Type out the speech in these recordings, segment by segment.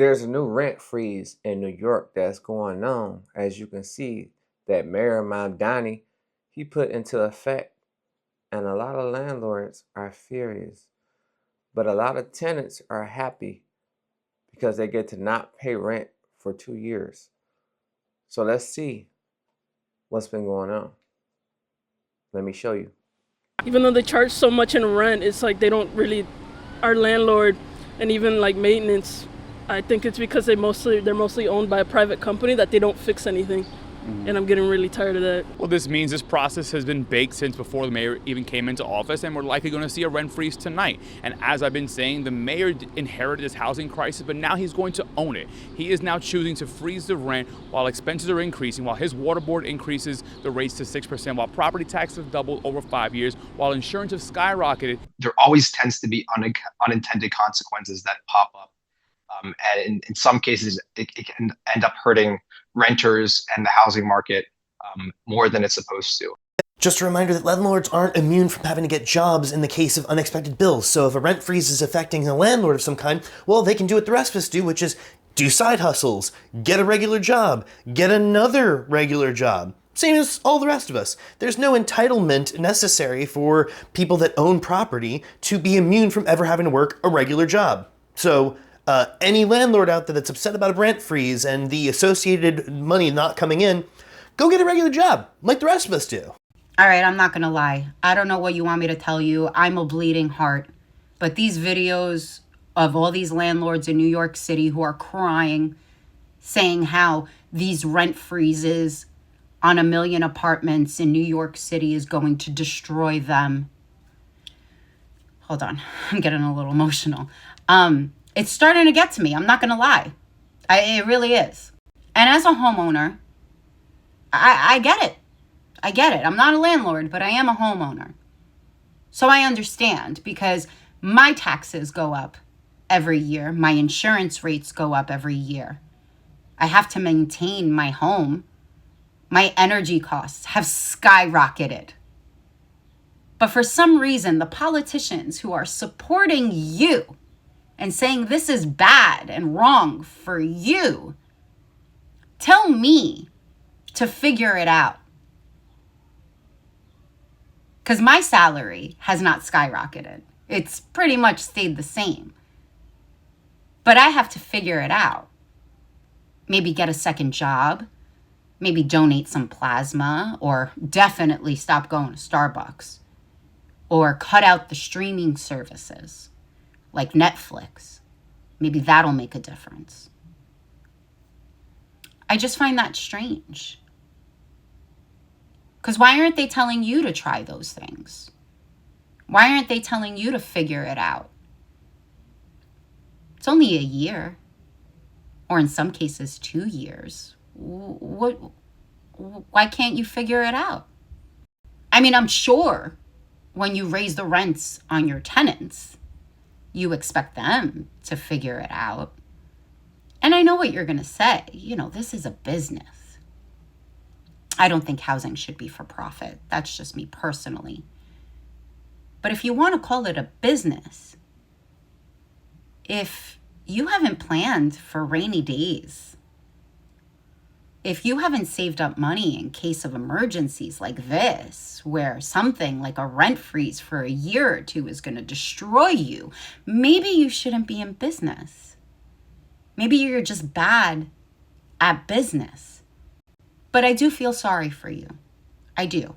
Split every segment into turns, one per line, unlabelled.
There's a new rent freeze in New York that's going on. As you can see, that Mayor Mamdani, he put into effect, and a lot of landlords are furious. But a lot of tenants are happy because they get to not pay rent for 2 years. So let's see what's been going on. Let me show you.
Even though they charge so much in rent, it's like they don't really, our landlord and even like maintenance, I think it's because they're mostly owned by a private company that they don't fix anything. And I'm getting really tired of that.
Well, this means this process has been baked since before the mayor even came into office, and we're likely going to see a rent freeze tonight. And as I've been saying, the mayor inherited this housing crisis, but now he's going to own it. He is now choosing to freeze the rent while expenses are increasing, while his water board increases the rates to 6%, while property taxes have doubled over 5 years, while insurance have skyrocketed.
There always tends to be unintended consequences that pop up. And in some cases, it can end up hurting renters and the housing market more than it's supposed to.
Just a reminder that landlords aren't immune from having to get jobs in the case of unexpected bills. So if a rent freeze is affecting a landlord of some kind, well, they can do what the rest of us do, which is do side hustles, get a regular job, get another regular job. Same as all the rest of us. There's no entitlement necessary for people that own property to be immune from ever having to work a regular job. So any landlord out there that's upset about a rent freeze and the associated money not coming in, go get a regular job like the rest of us do.
All right, I'm not going to lie. I don't know what you want me to tell you. I'm a bleeding heart. But these videos of all these landlords in New York City who are crying, saying how these rent freezes on 1 million apartments in New York City is going to destroy them. Hold on, I'm getting a little emotional. It's starting to get to me. I'm not going to lie. It really is. And as a homeowner, I get it. I get it. I'm not a landlord, but I am a homeowner. So I understand because my taxes go up every year. My insurance rates go up every year. I have to maintain my home. My energy costs have skyrocketed. But for some reason, the politicians who are supporting you and saying this is bad and wrong for you, tell me to figure it out. Because my salary has not skyrocketed. It's pretty much stayed the same. But I have to figure it out. Maybe get a second job, maybe donate some plasma, or definitely stop going to Starbucks, or cut out the streaming services like Netflix. Maybe that'll make a difference. I just find that strange. Because why aren't they telling you to try those things? Why aren't they telling you to figure it out? It's only a year, or in some cases 2 years. Why can't you figure it out? I mean, I'm sure when you raise the rents on your tenants, you expect them to figure it out. And I know what you're going to say. You know, this is a business. I don't think housing should be for profit. That's just me personally. But if you want to call it a business, if you haven't planned for rainy days, if you haven't saved up money in case of emergencies like this, where something like a rent freeze for a year or two is going to destroy you, maybe you shouldn't be in business. Maybe you're just bad at business. But I do feel sorry for you. I do.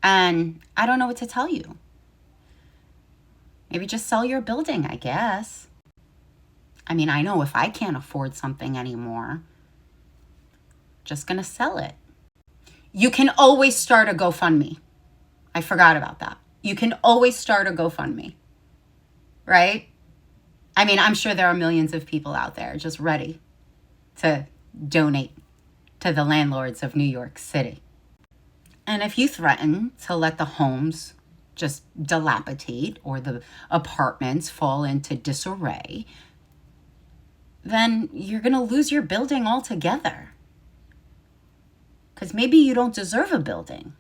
And I don't know what to tell you. Maybe just sell your building, I guess. I mean, I know if I can't afford something anymore, just gonna sell it. You can always start a GoFundMe. I forgot about that. You can always start a GoFundMe, right? I mean, I'm sure there are millions of people out there just ready to donate to the landlords of New York City. And if you threaten to let the homes just dilapidate or the apartments fall into disarray, then you're gonna lose your building altogether. Because maybe you don't deserve a building.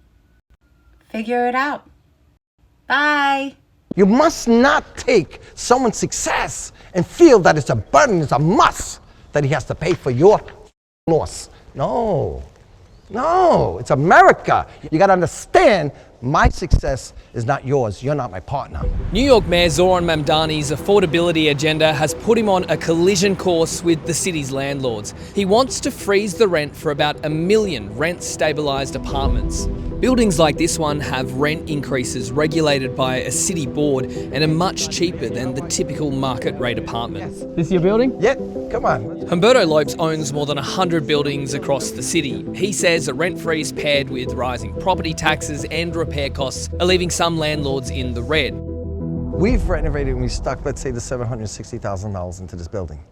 Figure it out. Bye.
You must not take someone's success and feel that it's a burden, it's a must that he has to pay for your loss. No, it's America. You gotta understand, my success is not yours. You're not my partner.
New York Mayor Zohran Mamdani's affordability agenda has put him on a collision course with the city's landlords. He wants to freeze the rent for about 1 million rent-stabilised apartments. Buildings like this one have rent increases regulated by a city board and are much cheaper than the typical market rate apartment. This is your building?
Yeah, come on.
Humberto Lopes owns more than 100 buildings across the city. He says a rent freeze paired with rising property taxes and repair costs are leaving some landlords in the red.
We've renovated and we stuck, let's say, the $760,000 into this building.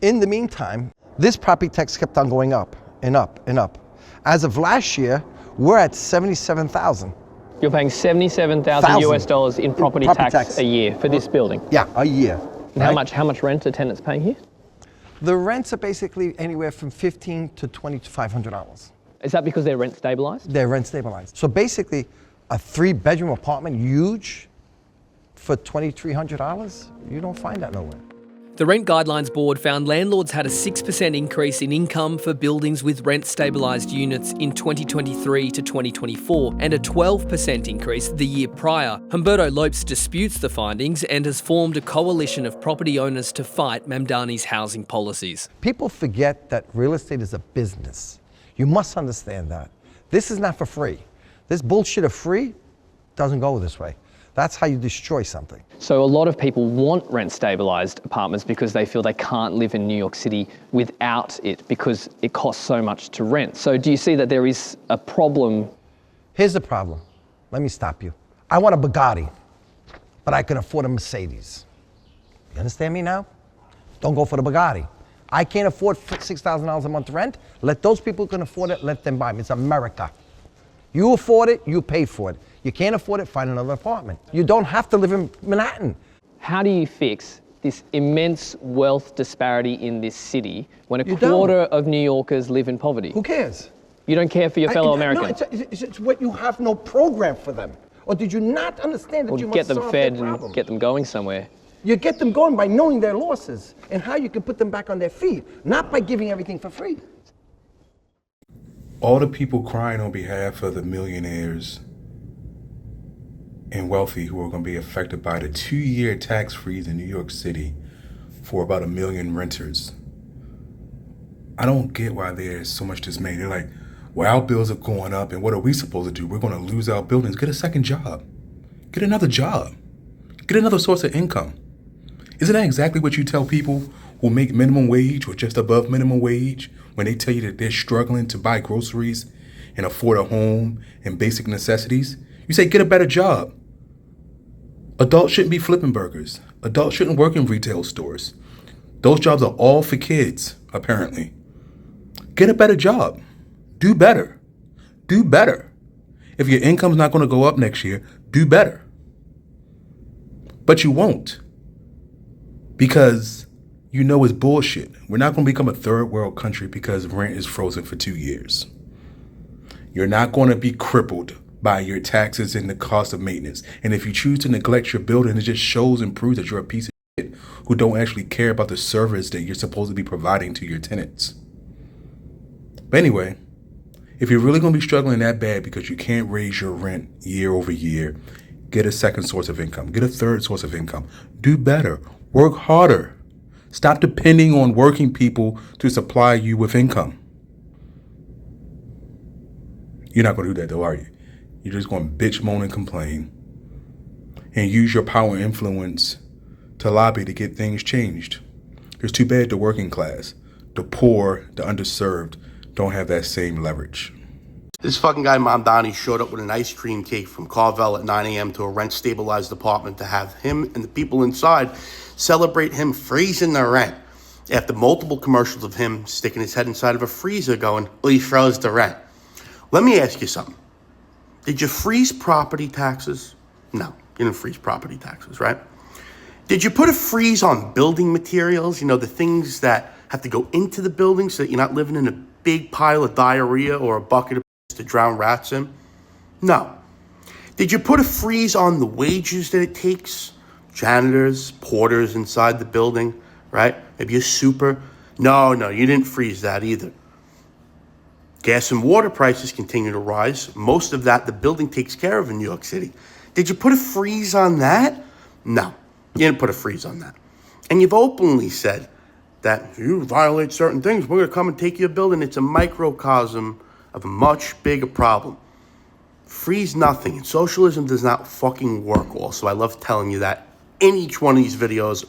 In the meantime, this property tax kept on going up and up and up. As of last year, we're at 77,000.
You're paying 77,000 US dollars in property tax a year for this building?
Yeah, a year.
And how much rent are tenants paying here?
The rents are basically anywhere from $1,500 to $2,000 to $500.
Is that because they're rent stabilised?
They're rent stabilized. So basically, a 3-bedroom apartment, huge, for $2,300, you don't find that nowhere.
The Rent Guidelines Board found landlords had a 6% increase in income for buildings with rent-stabilised units in 2023 to 2024 and a 12% increase the year prior. Humberto Lopes disputes the findings and has formed a coalition of property owners to fight Mamdani's housing policies.
People forget that real estate is a business. You must understand that. This is not for free. This bullshit of free doesn't go this way. That's how you destroy something.
So a lot of people want rent-stabilised apartments because they feel they can't live in New York City without it because it costs so much to rent. So do you see that there is a problem?
Here's the problem. Let me stop you. I want a Bugatti, but I can afford a Mercedes. You understand me now? Don't go for the Bugatti. I can't afford $6,000 a month rent. Let those people who can afford it, let them buy them. It's America. You afford it, you pay for it. You can't afford it, find another apartment. You don't have to live in Manhattan.
How do you fix this immense wealth disparity in this city when a quarter of New Yorkers live in poverty?
Who cares?
You don't care for your fellow Americans?
No, it's what you have no program for them. Or did you not understand that you must
get them
solve
fed
their problem?
and get them going somewhere.
You get them going by knowing their losses and how you can put them back on their feet, not by giving everything for free.
All the people crying on behalf of the millionaires and wealthy who are going to be affected by the 2-year tax freeze in New York City for about 1 million renters. I don't get why there's so much dismay. They're like, well, our bills are going up and what are we supposed to do? We're going to lose our buildings. Get a second job. Get another job. Get another source of income. Isn't that exactly what you tell people who make minimum wage or just above minimum wage when they tell you that they're struggling to buy groceries and afford a home and basic necessities? You say, get a better job. Adults shouldn't be flipping burgers. Adults shouldn't work in retail stores. Those jobs are all for kids, apparently. Get a better job. Do better. Do better. If your income's not going to go up next year, do better. But you won't. Because you know it's bullshit. We're not going to become a third world country because rent is frozen for 2 years. You're not going to be crippled by your taxes and the cost of maintenance. And if you choose to neglect your building, it just shows and proves that you're a piece of shit who don't actually care about the service that you're supposed to be providing to your tenants. But anyway, if you're really going to be struggling that bad because you can't raise your rent year over year, get a second source of income. Get a third source of income. Do better. Work harder. Stop depending on working people to supply you with income. You're not going to do that though, are you? You're just going to bitch, moan, and complain and use your power and influence to lobby to get things changed. It's too bad the working class, the poor, the underserved don't have that same leverage.
This fucking guy, Mamdani, showed up with an ice cream cake from Carvel at 9 a.m. to a rent-stabilized apartment to have him and the people inside celebrate him freezing the rent after multiple commercials of him sticking his head inside of a freezer going, well, he froze the rent. Let me ask you something. Did you freeze property taxes? No, you didn't freeze property taxes, right? Did you put a freeze on building materials? You know, the things that have to go into the building so that you're not living in a big pile of diarrhea or a bucket of to drown rats in? No. Did you put a freeze on the wages that it takes? Janitors, porters inside the building, right? Maybe a super? No, you didn't freeze that either. Gas and water prices continue to rise. Most of that the building takes care of in New York City. Did you put a freeze on that? No, you didn't put a freeze on that. And you've openly said that if you violate certain things, we're going to come and take your building. It's a microcosm of a much bigger problem. Freeze nothing. And socialism does not fucking work also. I love telling you that in each one of these videos.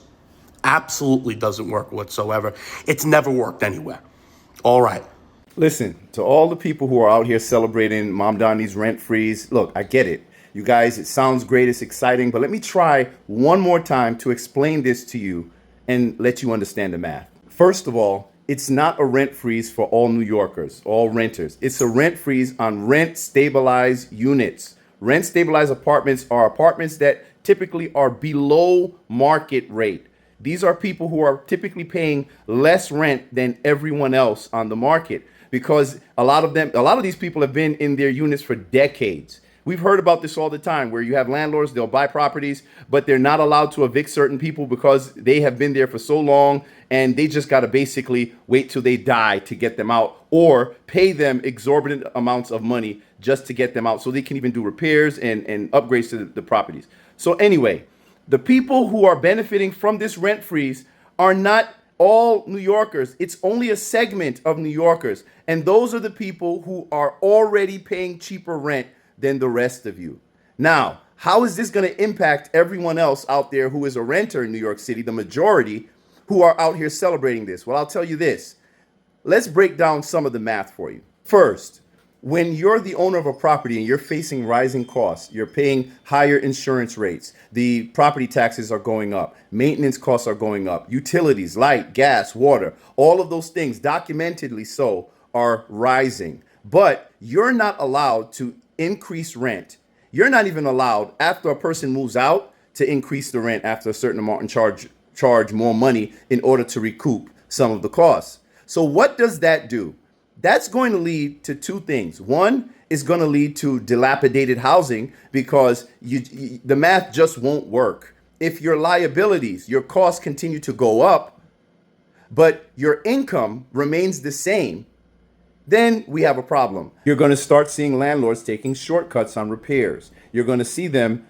Absolutely doesn't work whatsoever. It's never worked anywhere. All right.
Listen, to all the people who are out here celebrating mamdani's rent freeze, look, I get it. You guys, it sounds great, it's exciting, but let me try one more time to explain this to you and let you understand the math. First of all, it's not a rent freeze for all New Yorkers, all renters. It's a rent freeze on rent-stabilized units. Rent-stabilized apartments are apartments that typically are below market rate. These are people who are typically paying less rent than everyone else on the market, because a lot of these people have been in their units for decades. We've heard about this all the time, where you have landlords, they'll buy properties, but they're not allowed to evict certain people because they have been there for so long, and they just got to basically wait till they die to get them out, or pay them exorbitant amounts of money just to get them out so they can even do repairs and upgrades to the properties. So anyway, the people who are benefiting from this rent freeze are not all New Yorkers. It's only a segment of New Yorkers. And those are the people who are already paying cheaper rent than the rest of you. Now, how is this going to impact everyone else out there who is a renter in New York City, the majority who are out here celebrating this? Well, I'll tell you this. Let's break down some of the math for you. First, when you're the owner of a property and you're facing rising costs, you're paying higher insurance rates, the property taxes are going up, maintenance costs are going up, utilities, light, gas, water, all of those things, documentedly so, are rising. But you're not allowed to increase rent. You're not even allowed, after a person moves out, to increase the rent after a certain amount and charge more money in order to recoup some of the costs. So what does that do? That's going to lead to two things. One is going to lead to dilapidated housing, because the math just won't work. If your liabilities, your costs continue to go up, but your income remains the same, then we have a problem. You're going to start seeing landlords taking shortcuts on repairs. You're going to see them,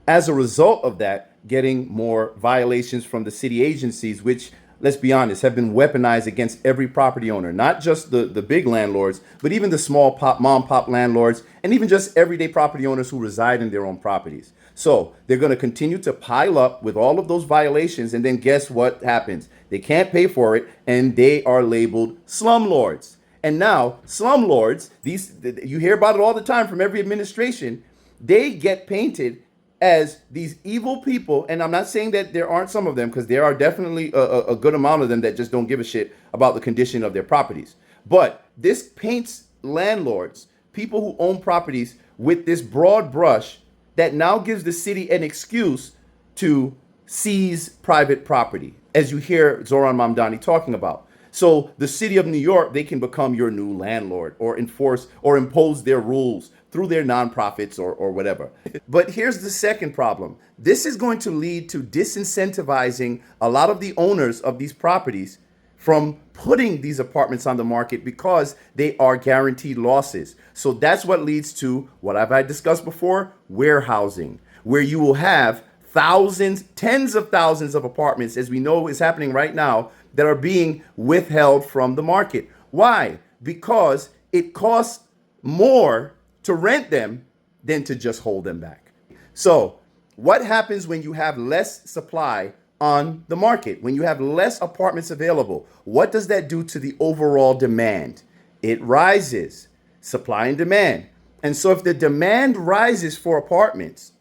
as a result of that, getting more violations from the city agencies, which, let's be honest, have been weaponized against every property owner, not just the big landlords, but even the small mom pop landlords, and even just everyday property owners who reside in their own properties. So they're going to continue to pile up with all of those violations, and then guess what happens? They can't pay for it, and they are labeled slumlords. And now slumlords, you hear about it all the time from every administration, they get painted as these evil people. And I'm not saying that there aren't some of them, because there are definitely a good amount of them that just don't give a shit about the condition of their properties. But this paints landlords, people who own properties, with this broad brush that now gives the city an excuse to seize private property, as you hear Zohran Mamdani talking about. So the city of New York, they can become your new landlord, or enforce or impose their rules through their nonprofits or whatever. But here's the second problem. This is going to lead to disincentivizing a lot of the owners of these properties from putting these apartments on the market, because they are guaranteed losses. So that's what leads to what I've discussed before, warehousing, where you will have thousands, tens of thousands of apartments, as we know is happening right now, that are being withheld from the market. Why? Because it costs more to rent them than to just hold them back. So what happens when you have less supply on the market? When you have less apartments available, what does that do to the overall demand? It rises, supply and demand. And so if the demand rises for apartments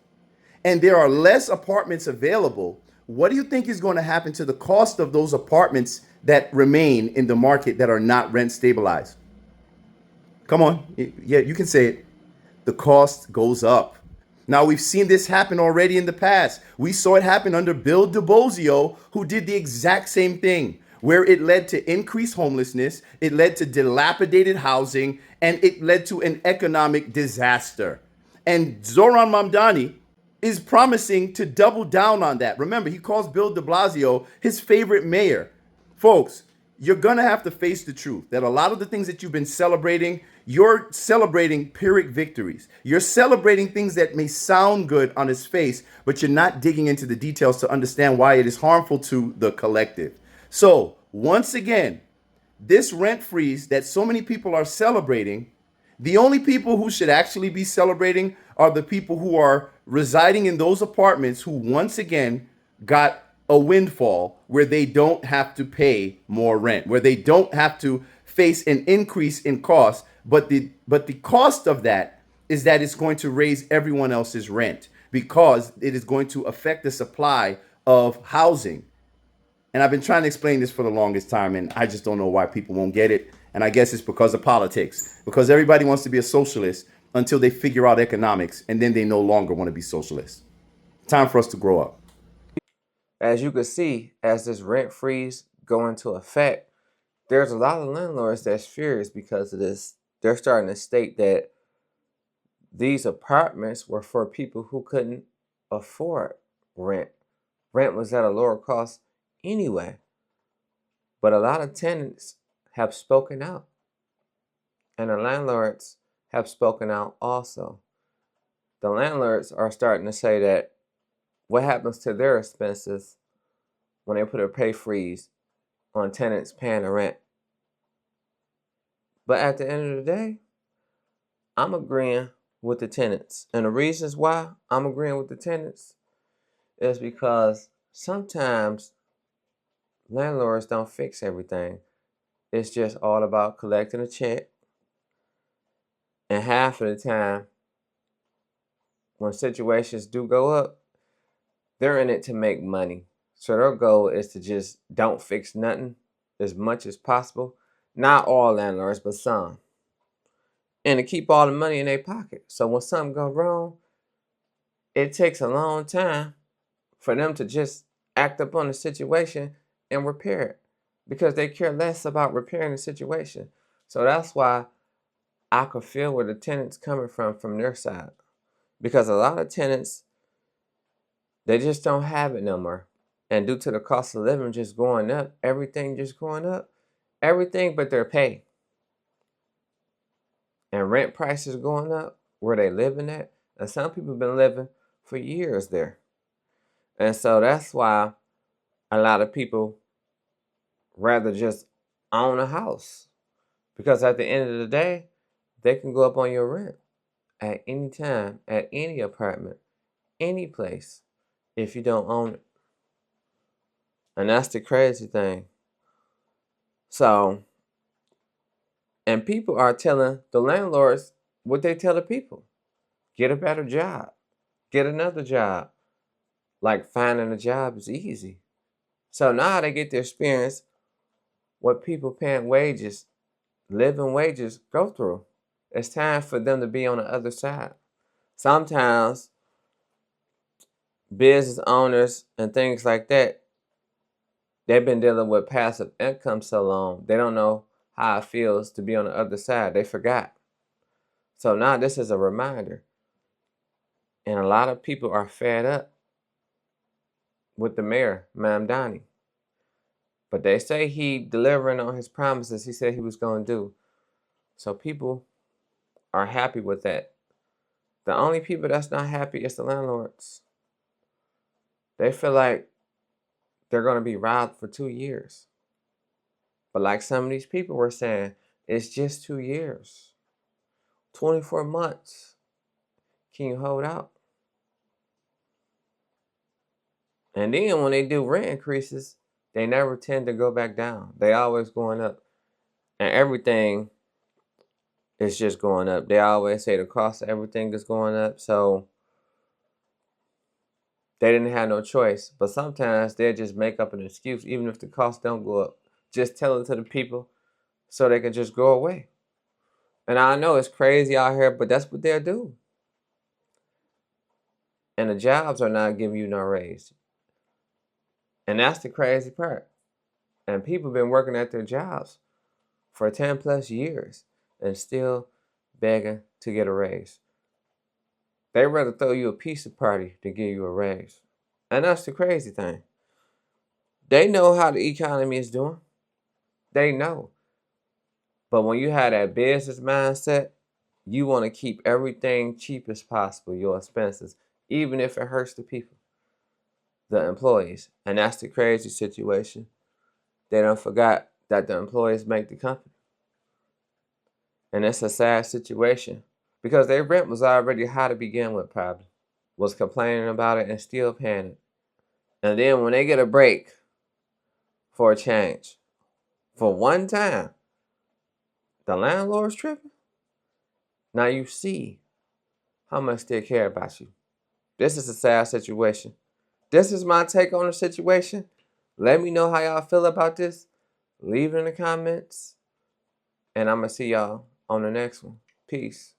and there are less apartments available, what do you think is going to happen to the cost of those apartments that remain in the market that are not rent stabilized? Come on. Yeah, you can say it. The cost goes up. Now, we've seen this happen already in the past. We saw it happen under Bill de Blasio, who did the exact same thing, where it led to increased homelessness, it led to dilapidated housing, and it led to an economic disaster. And Zohran Mamdani is promising to double down on that. Remember, he calls Bill de Blasio his favorite mayor. Folks, you're going to have to face the truth that a lot of the things that you've been celebrating, you're celebrating Pyrrhic victories. You're celebrating things that may sound good on its face, but you're not digging into the details to understand why it is harmful to the collective. So, once again, this rent freeze that so many people are celebrating, the only people who should actually be celebrating are the people who are residing in those apartments who once again got a windfall where they don't have to pay more rent, where they don't have to face an increase in cost, but the cost of that is that it's going to raise everyone else's rent because it is going to affect the supply of housing. And I've been trying to explain this for the longest time, and I just don't know why people won't get it. And I guess it's because of politics, because everybody wants to be a socialist until they figure out economics, and then they no longer want to be socialists. Time for us to grow up.
As you can see, as this rent freeze go into effect, there's a lot of landlords that's furious because of this. They're starting to state that these apartments were for people who couldn't afford rent. Rent was at a lower cost anyway. But a lot of tenants have spoken out, and the landlords have spoken out also. The landlords are starting to say that what happens to their expenses when they put a pay freeze on tenants paying the rent. But at the end of the day, I'm agreeing with the tenants. And the reasons why I'm agreeing with the tenants is because sometimes landlords don't fix everything. It's just all about collecting a check. And half of the time, when situations do go up, they're in it to make money. So their goal is to just don't fix nothing as much as possible. Not all landlords, but some. And to keep all the money in their pocket. So when something goes wrong, it takes a long time for them to just act up on the situation and repair it. Because they care less about repairing the situation. So that's why I could feel where the tenants coming from their side. Because a lot of tenants, they just don't have it no more. And due to the cost of living just going up, everything just going up, everything but their pay. And rent prices going up where they living at. And some people have been living for years there. And so that's why a lot of people rather just own a house. Because at the end of the day, they can go up on your rent at any time, at any apartment, any place, if you don't own it. And that's the crazy thing. So, and people are telling the landlords what they tell the people. Get a better job. Get another job. Like finding a job is easy. So now they get to experience what people paying wages, living wages, go through. It's time for them to be on the other side. Sometimes business owners and things like that, they've been dealing with passive income so long, they don't know how it feels to be on the other side. They forgot. So now this is a reminder. And a lot of people are fed up with the mayor, Mamdani. But they say he delivering on his promises he said he was going to do. So people are happy with that. The only people that's not happy is the landlords. They feel like they're going to be robbed for 2 years. But like some of these people were saying, it's just 2 years. 24 months. Can you hold out? And then when they do rent increases, they never tend to go back down. They always going up. And everything is just going up. They always say the cost of everything is going up. So they didn't have no choice. But sometimes they'll just make up an excuse, even if the costs don't go up. Just tell it to the people so they can just go away. And I know it's crazy out here, but that's what they'll do. And the jobs are not giving you no raise. And that's the crazy part. And people been working at their jobs for 10 plus years and still begging to get a raise. They'd rather throw you a pizza party than give you a raise. And that's the crazy thing. They know how the economy is doing. They know. But when you have that business mindset, you want to keep everything cheap as possible, your expenses, even if it hurts the people, the employees. And that's the crazy situation. They don't forgot that the employees make the company. And it's a sad situation because their rent was already high to begin with, probably. Was complaining about it and still paying it. And then when they get a break for a change, for one time, the landlord's tripping. Now you see how much they care about you. This is a sad situation. This is my take on the situation. Let me know how y'all feel about this. Leave it in the comments. And I'm going to see y'all on the next one. Peace.